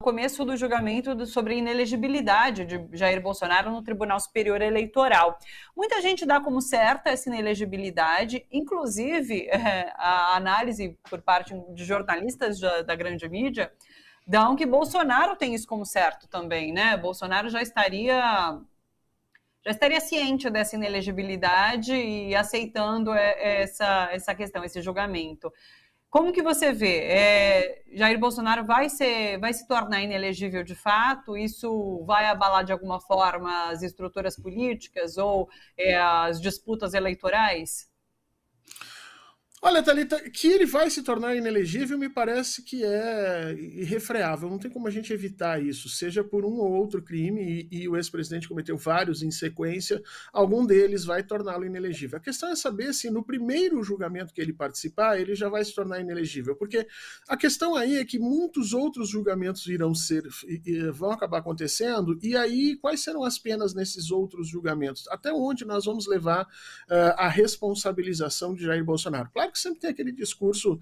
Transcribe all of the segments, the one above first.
começo do julgamento sobre a inelegibilidade de Jair Bolsonaro no Tribunal Superior Eleitoral. Muita gente dá como certa essa inelegibilidade, inclusive a análise por parte de jornalistas da grande mídia dão que Bolsonaro tem isso como certo também, né? Bolsonaro já estaria ciente dessa inelegibilidade e aceitando essa questão, esse julgamento. Como que você vê? Jair Bolsonaro vai se tornar inelegível de fato? Isso vai abalar de alguma forma as estruturas políticas ou as disputas eleitorais? Olha, Thalita, que ele vai se tornar inelegível me parece que é irrefreável. Não tem como a gente evitar isso, seja por um ou outro crime, e o ex-presidente cometeu vários em sequência, algum deles vai torná-lo inelegível. A questão é saber se no primeiro julgamento que ele participar, ele já vai se tornar inelegível, porque a questão aí é que muitos outros julgamentos vão acabar acontecendo, e aí quais serão as penas nesses outros julgamentos? Até onde nós vamos levar a responsabilização de Jair Bolsonaro? Claro que sempre tem aquele discurso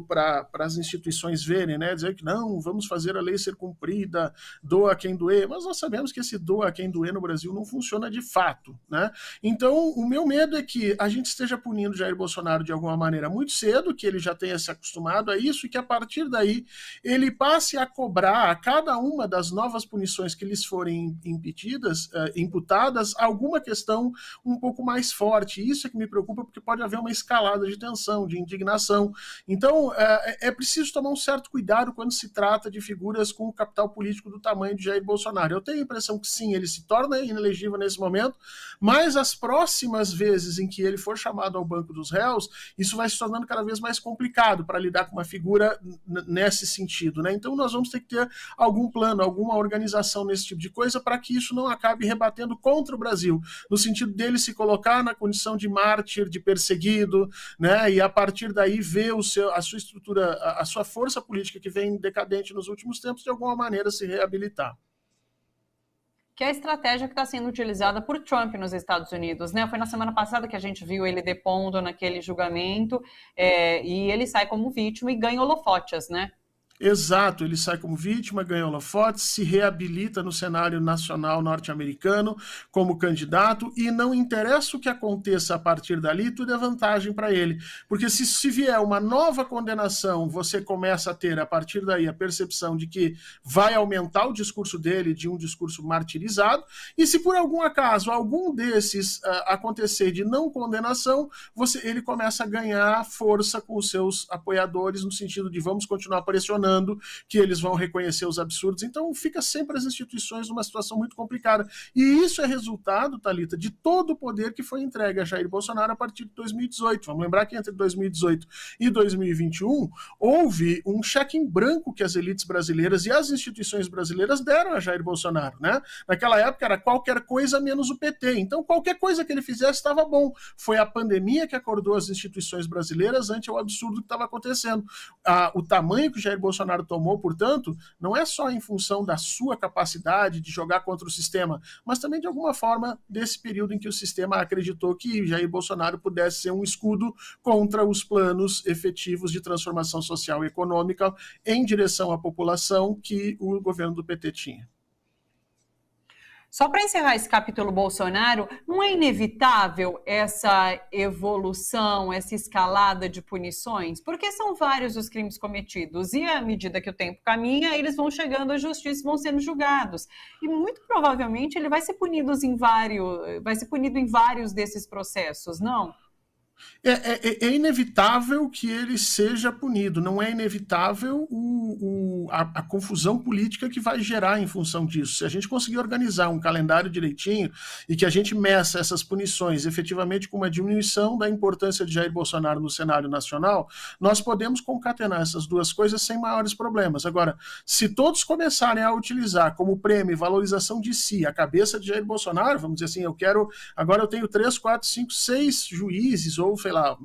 para as instituições verem, né? Dizer que não, vamos fazer a lei ser cumprida, doa quem doer, mas nós sabemos que esse doa quem doer no Brasil não funciona de fato, né? Então, o meu medo é que a gente esteja punindo Jair Bolsonaro de alguma maneira muito cedo, que ele já tenha se acostumado a isso, e que a partir daí ele passe a cobrar a cada uma das novas punições que lhes forem imputadas, alguma questão um pouco mais forte. Isso é que me preocupa, porque pode haver uma escalada de tensão, de indignação. Então, é preciso tomar um certo cuidado quando se trata de figuras com o capital político do tamanho de Jair Bolsonaro. Eu tenho a impressão que sim, ele se torna inelegível nesse momento, mas as próximas vezes em que ele for chamado ao banco dos réus, isso vai se tornando cada vez mais complicado para lidar com uma figura nesse sentido, né? Então, nós vamos ter que ter algum plano, alguma organização nesse tipo de coisa para que isso não acabe rebatendo contra o Brasil, no sentido dele se colocar na condição de mártir, de perseguido, né? E a partir daí ver a sua estrutura, a sua força política que vem decadente nos últimos tempos, de alguma maneira se reabilitar. Que é a estratégia que está sendo utilizada por Trump nos Estados Unidos, né? Foi na semana passada que a gente viu ele depondo naquele julgamento, e ele sai como vítima e ganha holofotes, né? Exato, ele sai como vítima, ganha holofotes, se reabilita no cenário nacional norte-americano como candidato, e não interessa o que aconteça a partir dali, tudo é vantagem para ele. Porque se vier uma nova condenação, você começa a ter, a partir daí, a percepção de que vai aumentar o discurso dele, de um discurso martirizado, e se por algum acaso algum desses acontecer de não condenação, ele começa a ganhar força com os seus apoiadores, no sentido de vamos continuar pressionando, que eles vão reconhecer os absurdos. Então fica sempre as instituições numa situação muito complicada. E isso é resultado, Thalita, de todo o poder que foi entregue a Jair Bolsonaro a partir de 2018. Vamos lembrar que entre 2018 e 2021 houve um cheque em branco que as elites brasileiras e as instituições brasileiras deram a Jair Bolsonaro, né? Naquela época era qualquer coisa menos o PT. Então qualquer coisa que ele fizesse estava bom. Foi a pandemia que acordou as instituições brasileiras ante o absurdo que estava acontecendo. O tamanho que o Jair Bolsonaro tomou, portanto, não é só em função da sua capacidade de jogar contra o sistema, mas também de alguma forma desse período em que o sistema acreditou que Jair Bolsonaro pudesse ser um escudo contra os planos efetivos de transformação social e econômica em direção à população que o governo do PT tinha. Só para encerrar esse capítulo Bolsonaro, não é inevitável essa evolução, essa escalada de punições? Porque são vários os crimes cometidos e à medida que o tempo caminha, eles vão chegando à justiça e vão sendo julgados. E muito provavelmente ele vai ser punido em vários desses processos, não? É inevitável que ele seja punido, não é inevitável a confusão política que vai gerar em função disso. Se a gente conseguir organizar um calendário direitinho e que a gente meça essas punições efetivamente com uma diminuição da importância de Jair Bolsonaro no cenário nacional, nós podemos concatenar essas duas coisas sem maiores problemas. Agora, se todos começarem a utilizar como prêmio e valorização de si a cabeça de Jair Bolsonaro, vamos dizer assim, agora eu tenho 3, 4, 5, 6 juízes ou ou, sei lá,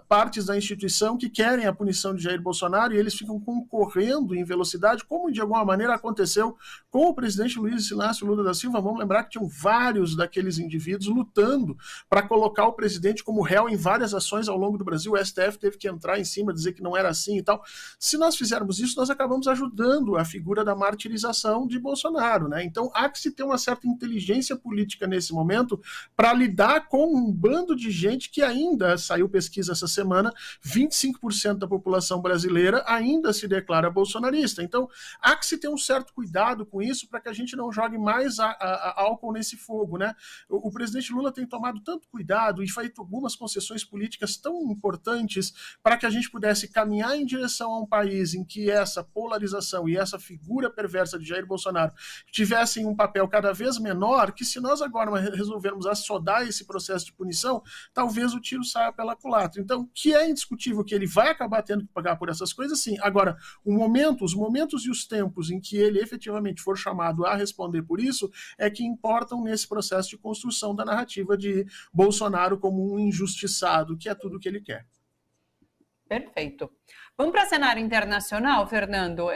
partes da instituição que querem a punição de Jair Bolsonaro e eles ficam concorrendo em velocidade, como de alguma maneira aconteceu com o presidente Luiz Inácio Lula da Silva. Vamos lembrar que tinham vários daqueles indivíduos lutando para colocar o presidente como réu em várias ações ao longo do Brasil. O STF teve que entrar em cima, dizer que não era assim e tal. Se nós fizermos isso, nós acabamos ajudando a figura da martirização de Bolsonaro, né? Então há que se ter uma certa inteligência política nesse momento para lidar com um bando de gente que ainda, saiu pesquisa essa semana, 25% da população brasileira ainda se declara bolsonarista. Então há que se ter um certo cuidado com isso para que a gente não jogue mais álcool nesse fogo, né? O presidente Lula tem tomado tanto cuidado e feito algumas concessões políticas tão importantes para que a gente pudesse caminhar em direção a um país em que essa polarização e essa figura perversa de Jair Bolsonaro tivessem um papel cada vez menor, que se nós agora resolvermos assodar esse processo de punição, talvez o tiro saia pela culatra. Então, que é indiscutível que ele vai acabar tendo que pagar por essas coisas, sim. Agora, os momentos e os tempos em que ele efetivamente for chamado a responder por isso é que importam nesse processo de construção da narrativa de Bolsonaro como um injustiçado, que é tudo o que ele quer. Perfeito. Vamos para o cenário internacional, Fernando.